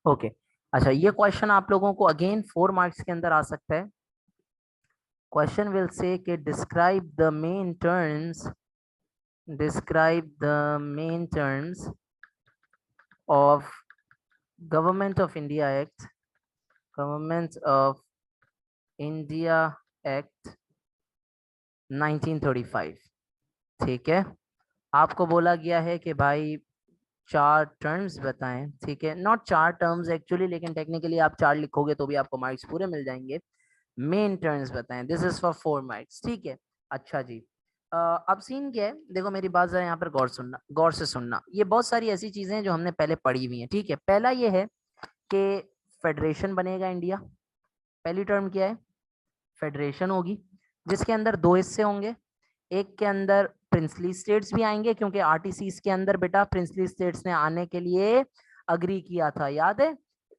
Okay. अच्छा, ये question आप लोगों को अगेन 4 मार्क्स के अंदर आ सकता है। क्वेश्चन विल से कि describe the main terms of government of India act, government of India act 1935। ठीक है, आपको बोला गया है कि भाई 4 टर्म्स बताएं। ठीक है, नॉट 4 टर्म्स एक्चुअली, लेकिन टेक्निकली आप 4 लिखोगे तो भी आपको मार्क्स पूरे मिल जाएंगे। मेन टर्म्स बताएं, दिस इज फॉर 4 मार्क्स। ठीक है। अच्छा जी, अब सीन क्या है, देखो मेरी बात जरा यहाँ पर गौर सुनना, गौर से सुनना। ये बहुत सारी ऐसी चीजें हैं जो हमने पहले पढ़ी हुई हैं। ठीक है, पहला ये है कि फेडरेशन बनेगा इंडिया। पहली टर्म क्या है? फेडरेशन होगी, जिसके अंदर 2 हिस्से होंगे। एक के अंदर प्रिंसली स्टेट्स भी आएंगे, क्योंकि आरटीसी के अंदर बेटा प्रिंसली स्टेट्स ने आने के लिए अग्री किया था, याद है?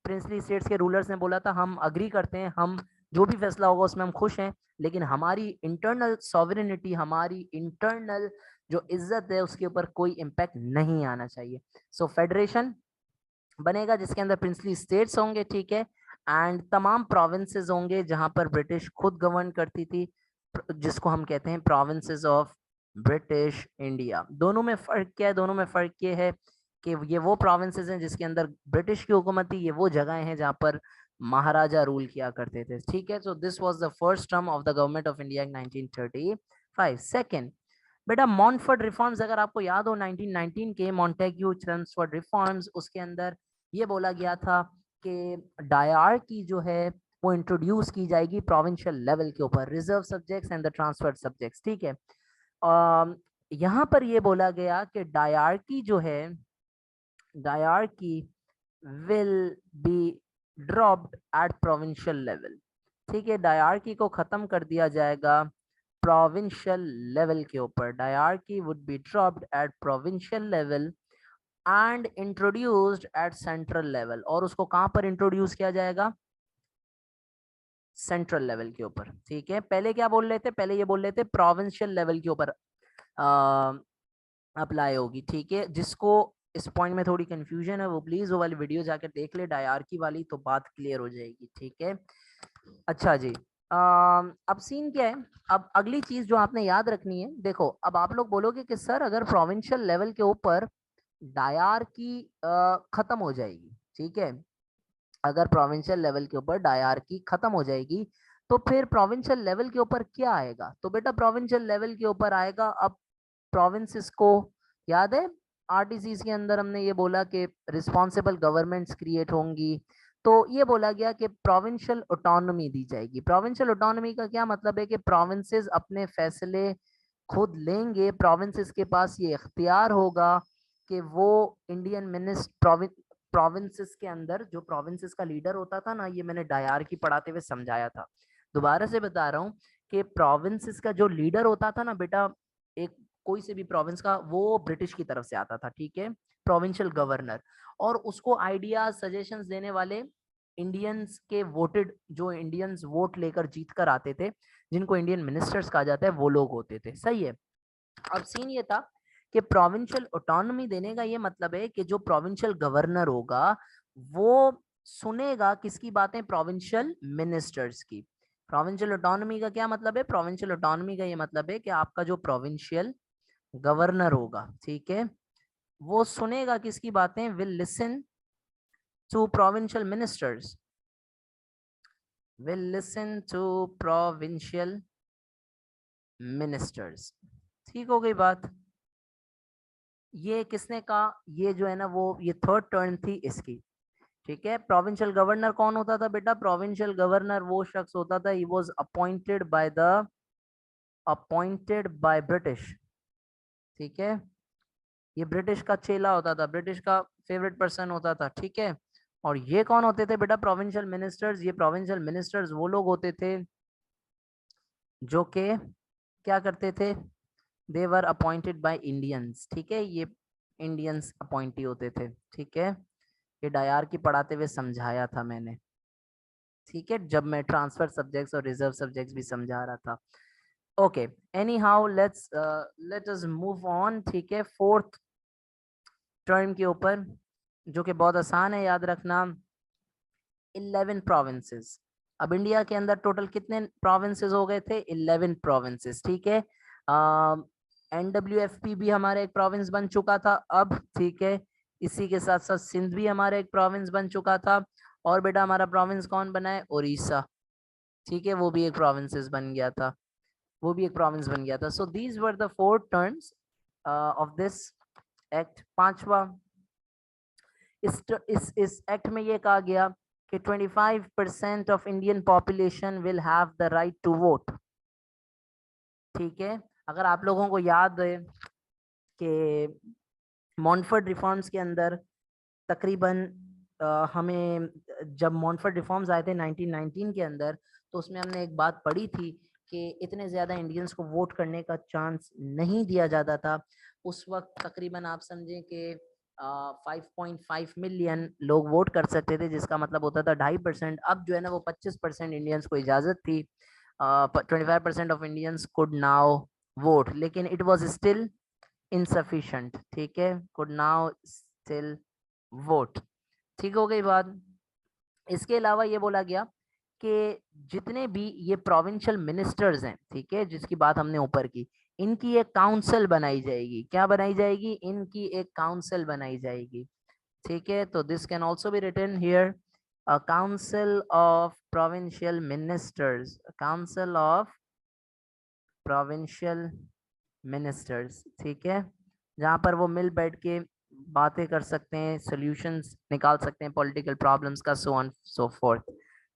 प्रिंसली स्टेट्स के रूलर्स ने बोला था हम अग्री करते हैं, हम जो भी फैसला होगा उसमें हम खुश हैं, लेकिन हमारी इंटरनल सॉवरेनिटी, हमारी इंटरनल जो इज्जत है उसके ऊपर कोई इम्पैक्ट नहीं आना चाहिए। सो फेडरेशन बनेगा जिसके अंदर प्रिंसली स्टेट्स होंगे। ठीक है, एंड तमाम प्रोविंसेस होंगे जहां पर ब्रिटिश खुद गवर्न करती थी, जिसको हम कहते हैं प्रोविंसेस ऑफ ब्रिटिश इंडिया। दोनों में फर्क क्या है? दोनों में फर्क ये है कि ये वो प्रोविंसेस हैं जिसके अंदर ब्रिटिश की हुकूमत थी, ये वो जगह हैं जहां पर महाराजा रूल किया करते थे। ठीक है, so this was the first term of the government of India 1935। Second, बेटा मॉन्टफोर्ड रिफॉर्म्स, अगर आपको याद हो 1919 के मॉन्टेग्यू चेम्सफोर्ड रिफॉर्म्स, उसके अंदर ये बोला गया था कि डायरकी जो है वो इंट्रोड्यूस की जाएगी प्रोविंशियल लेवल के ऊपर, reserve subjects and the transferred subjects. ठीक है, यहाँ पर ये बोला गया कि डायरकी जो है, dyarchy will be dropped at provincial level. ठीक है, डायरकी को खत्म कर दिया जाएगा प्रोविंशियल लेवल के ऊपर। Dyarchy would be dropped at provincial level and introduced at central level. और उसको कहां पर इंट्रोड्यूस किया जाएगा? सेंट्रल लेवल के ऊपर। ठीक है, पहले क्या बोल रहे थे? पहले ये बोल रहे थे प्रोविंशियल लेवल के ऊपर अप्लाई होगी। ठीक है, जिसको इस पॉइंट में थोड़ी कंफ्यूजन है वो प्लीज वो वाली वीडियो जाकर देख ले, डायरकी वाली, तो बात क्लियर हो जाएगी। ठीक है। अच्छा जी, अब सीन क्या है? अब अगली चीज जो आपने याद रखनी है, देखो अब आप लोग बोलोगे कि सर अगर प्रोविंशियल लेवल के ऊपर डायरकी खत्म हो जाएगी, ठीक है, अगर प्रोविंशियल लेवल के ऊपर डायरकी खत्म हो जाएगी तो फिर प्रोविंशियल लेवल के ऊपर क्या आएगा? तो बेटा प्रोविंशियल लेवल के ऊपर आएगा अब प्रोविंसेस को, याद है आरटीसी के अंदर हमने ये बोला कि रिस्पॉन्सिबल गवर्नमेंट्स क्रिएट होंगी, तो ये बोला गया कि प्रोविंशियल ऑटोनॉमी दी जाएगी। प्रोविंशियल ऑटोनॉमी का क्या मतलब है? कि प्रोविंसेस अपने फैसले खुद लेंगे, प्रोविंसेस के पास ये इख्तियार होगा कि वो इंडियन मिनिस्टर, प्रोविंसेस के अंदर जो प्रोविंसेस का लीडर होता था ना, ये मैंने डायर की पढ़ाते हुए समझाया था, दोबारा से बता रहा हूँ कि प्रोविंसेस का जो लीडर होता था ना बेटा, एक कोई से भी प्रोविंस का, वो ब्रिटिश की तरफ से आता था। ठीक है, प्रोविंशियल गवर्नर, और उसको आइडियाज सजेशंस देने वाले इंडियंस के वोटेड, जो इंडियंस वोट लेकर जीत कर आते थे, जिनको इंडियन मिनिस्टर्स कहा जाता है, वो लोग होते थे। सही है। अब सीन ये था कि प्रोविंशियल ऑटोनॉमी देने का ये मतलब है कि जो प्रोविंशियल गवर्नर होगा वो सुनेगा किसकी बातें? प्रोविंशियल मिनिस्टर्स की। प्रोविंशियल ऑटोनॉमी का क्या मतलब है? प्रोविंशियल ऑटोनॉमी का ये मतलब है कि आपका जो प्रोविंशियल गवर्नर होगा, ठीक है, वो सुनेगा किसकी बातें? Will listen to provincial ministers, will listen to provincial ministers. ठीक हो गई बात? ये किसने कहा? ये जो है ना वो, ये थर्ड टर्न थी इसकी। ठीक है, प्रोविंशियल गवर्नर कौन होता था बेटा? प्रोविंशियल गवर्नर वो शख्स होता था, he was appointed by British. ठीक है, ये ब्रिटिश का चेला होता था, ब्रिटिश का फेवरेट पर्सन होता था। ठीक है, और ये कौन होते थे बेटा? Provincial ministers. ये प्रोविंशियल मिनिस्टर्स वो लोग होते थे जो कि क्या करते थे? दे वर अपॉइंटेड बाय इंडियंस। ठीक है, ये इंडियंस अपॉइंटी होते थे। ठीक है, ये डायर की पढ़ाते हुए समझाया था मैंने। ठीक है, जब मैं ट्रांसफर सब्जेक्ट्स और रिजर्व सब्जेक्ट्स भी समझा रहा था। Okay, any how let us move on. ठीक है, फोर्थ टर्म के ऊपर, जो कि बहुत आसान है याद रखना, 11 प्रोविंसेस। अब इंडिया के अंदर टोटल कितने प्रोविंसेस हो गए थे? 11 प्रोविंसेस, ठीक है। NWFP भी हमारा एक प्रोविंस बन चुका था अब, ठीक है। इसी के साथ साथ सिंध भी हमारा एक प्रोविंस बन चुका था। और बेटा हमारा प्रोविंस कौन बना है? उड़ीसा, ठीक है, वो भी एक प्रोविंसेस बन गया था, वो भी एक प्रोविंस बन गया था। So these were the 4 terms of this act. पांचवा, इस एक्ट में ये कहा गया कि 25% of Indian population will have the right to vote, ठीक है। अगर आप लोगों को याद है कि मॉन्फोर्ट रिफॉर्म्स के अंदर तकरीबन हमें जब मॉन्फोर्ट रिफॉर्म्स आए थे 1919 के अंदर, तो उसमें हमने एक बात पढ़ी थी कि इतने ज़्यादा इंडियंस को वोट करने का चांस नहीं दिया जाता था। उस वक्त तकरीबन आप समझें कि 5.5 मिलियन लोग वोट कर सकते थे, जिसका मतलब होता था 2.5%। अब जो है ना वो 25% इंडियंस को इजाज़त थी। 25% of Indians could now vote, लेकिन इट वॉज स्टिल insufficient, ठीक है, could now still vote, ठीक हो गई बात। इसके अलावा ये बोला गया कि जितने भी ये प्रोविंशियल मिनिस्टर्स हैं, ठीक है, जिसकी बात हमने ऊपर की, इनकी एक काउंसिल बनाई जाएगी। क्या बनाई जाएगी? इनकी एक काउंसिल बनाई जाएगी, ठीक है। तो this can also be written here, a council of provincial ministers, a council of provincial ministers, ठीक है, जहाँ पर वो मिल बैठ के बातें कर सकते हैं, सॉल्यूशंस निकाल सकते हैं पॉलिटिकल प्रॉब्लम्स का, सो ऑन सो फोर्थ,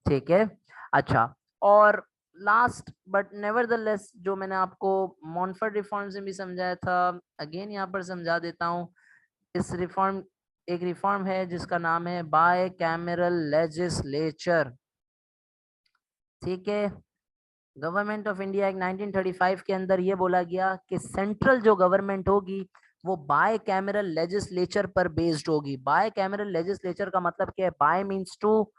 ठीक है। अच्छा, और लास्ट बट नेवरदलेस जो मैंने आपको मॉन्फोर्ट रिफॉर्म्स में भी समझाया था, अगेन यहाँ पर समझा देता हूँ। इस रिफॉर्म, एक रिफॉर्म है जिसका नाम है बाय कैमरल लेजिस्लेचर, ठीक है। गवर्नमेंट ऑफ इंडिया एक्ट 1935 के अंदर ये बोला गया कि सेंट्रल जो गवर्नमेंट होगी वो बाय कैमरल लेजिस्लेचर पर बेस्ड होगी। बाय कैमरल लेजिस्लेचर का मतलब क्या है? बाय मींस टू,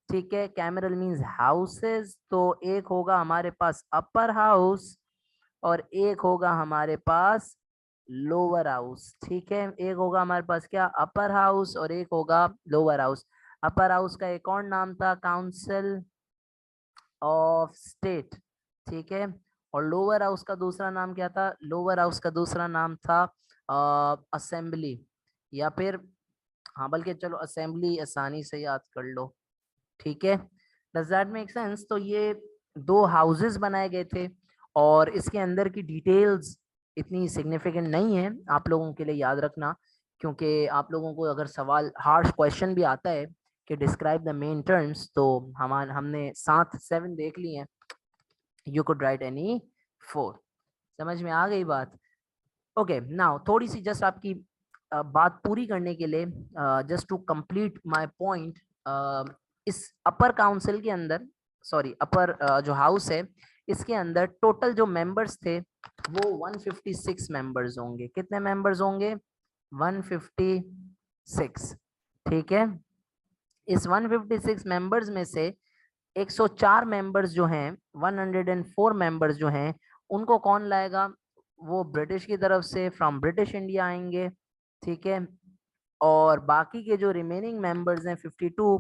ठीक है, कैमरल मींस हाउसेस। तो एक होगा हमारे पास अपर हाउस और एक होगा हमारे पास लोअर हाउस, ठीक है। एक होगा हमारे पास क्या? अपर हाउस, और एक होगा लोअर हाउस। अपर हाउस का एक और नाम था काउंसिल ऑफ स्टेट, ठीक है। और लोअर हाउस का दूसरा नाम क्या था? लोअर हाउस का दूसरा नाम था असेंबली, या फिर हाँ, बल्कि चलो असेंबली आसानी से याद कर लो, ठीक है। Does that make sense? तो ये दो हाउसेस बनाए गए थे, और इसके अंदर की डिटेल्स इतनी सिग्निफिकेंट नहीं है आप लोगों के लिए याद रखना, क्योंकि आप लोगों को अगर सवाल हार्श क्वेश्चन भी आता है कि डिस्क्राइब द मेन टर्म्स, तो हमने 7 देख लिए हैं, यू कुड राइट एनी 4। समझ में आ गई बात? ओके, नाउ थोड़ी सी जस्ट आपकी बात पूरी करने के लिए, just to complete my point, इस अपर काउंसिल के अंदर, सॉरी अपर जो हाउस है, इसके अंदर टोटल जो मेंबर्स थे वो 156 मेंबर्स होंगे। कितने मेंबर्स होंगे? 156, ठीक है। इस 156 मेंबर्स में से 104 मेंबर्स जो हैं, 104 मेंबर्स जो हैं, उनको कौन लाएगा? वो ब्रिटिश की तरफ से, फ्रॉम ब्रिटिश इंडिया आएंगे, ठीक है। और बाकी के जो रिमेनिंग मेंबर्स हैं 52,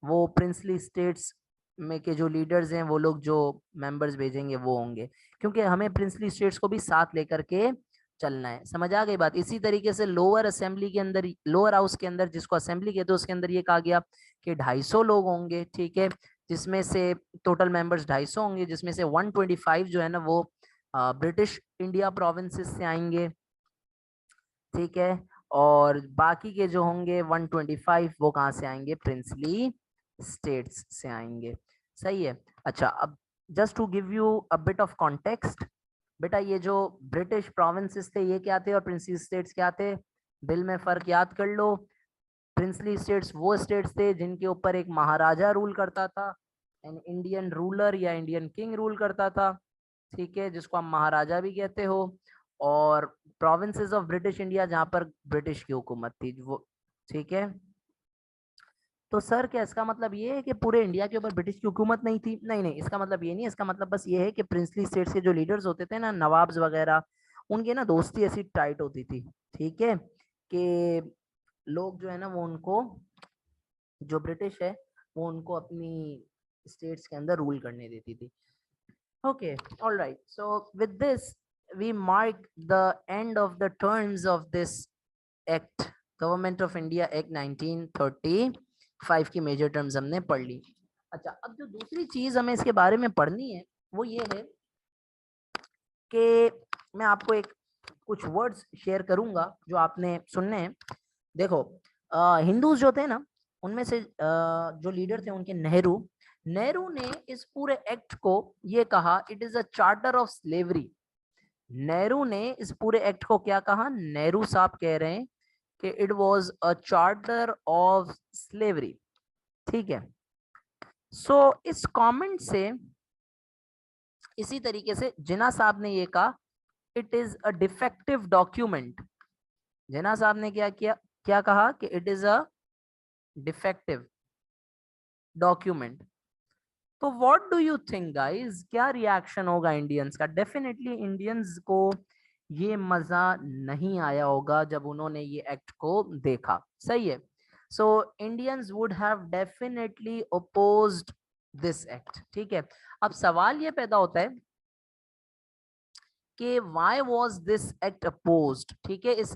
वो प्रिंसली स्टेट्स में के जो लीडर्स हैं, वो लोग जो मेंबर्स भेजेंगे वो होंगे, क्योंकि हमें प्रिंसली स्टेट्स को भी साथ लेकर के चलना है। समझ आ गई बात? इसी तरीके से लोअर असेंबली के अंदर, लोअर हाउस के अंदर, जिसको असेंबली कहते हैं, उसके अंदर ये कहा गया कि 250 लोग होंगे, ठीक है, जिसमें से टोटल मेंबर्स 250 होंगे, जिसमें से 125 जो है ना वो ब्रिटिश इंडिया प्रोविंसेस से आएंगे, ठीक है। और बाकी के जो होंगे 125 वो कहाँ से आएंगे? प्रिंसली स्टेट्स से आएंगे, सही है। अच्छा, अब just to give you a bit of context, बेटा ये जो ब्रिटिश प्रोविंसेस थे ये क्या थे और प्रिंसली स्टेट्स क्या थे? दिल में फर्क याद कर लो। प्रिंसली स्टेट्स वो स्टेट्स थे जिनके ऊपर एक महाराजा रूल करता था, एन इंडियन रूलर या इंडियन किंग रूल करता था, ठीक है, जिसको हम महाराजा भी कहते हो। और प्रोविंसेस ऑफ ब्रिटिश इंडिया जहां पर ब्रिटिश की हुकूमत थी वो, ठीक है। तो सर क्या इसका मतलब ये है कि पूरे इंडिया के ऊपर ब्रिटिश की हुकूमत नहीं थी? नहीं नहीं, इसका मतलब ये नहीं है। इसका मतलब बस ये है कि प्रिंसली स्टेट्स के जो लीडर्स होते थे ना, नवाब्स वगैरह, उनके ना दोस्ती ऐसी टाइट होती थी, ठीक है, कि लोग जो है ना वो उनको, जो ब्रिटिश है वो उनको अपनी स्टेट्स के अंदर रूल करने देती थी। Okay, alright, so with this we mark the end of the terms of this act, government of India act 1935 की मेजर टर्म्स हमने पढ़ ली। अच्छा, अब जो दूसरी चीज हमें इसके बारे में पढ़नी है वो ये है कि मैं आपको एक कुछ वर्ड्स शेयर करूंगा जो आपने सुनने हैं। देखो, हिंदूज जो थे ना, उनमें से जो लीडर थे उनके नेहरू नेहरू ने इस पूरे एक्ट को ये कहा, it is a charter of slavery. Nehru ने इस पूरे एक्ट को क्या कहा? नेहरू साहब कह रहे हैं कि it was a charter of slavery. ठीक है, सो इस कमेंट से, इसी तरीके से जिन्ना साहब ने ये कहा, it is a defective document. Jinnah साहब ने क्या किया, क्या कहा कि it is a defective document. तो what do you think guys, क्या रिएक्शन होगा इंडियंस का? डेफिनेटली इंडियंस को ये मजा नहीं आया होगा जब उन्होंने ये एक्ट को देखा। सही है, so Indians would have definitely opposed this act. ठीक है, अब सवाल ये पैदा होता है कि why was this act opposed? ठीक है, इस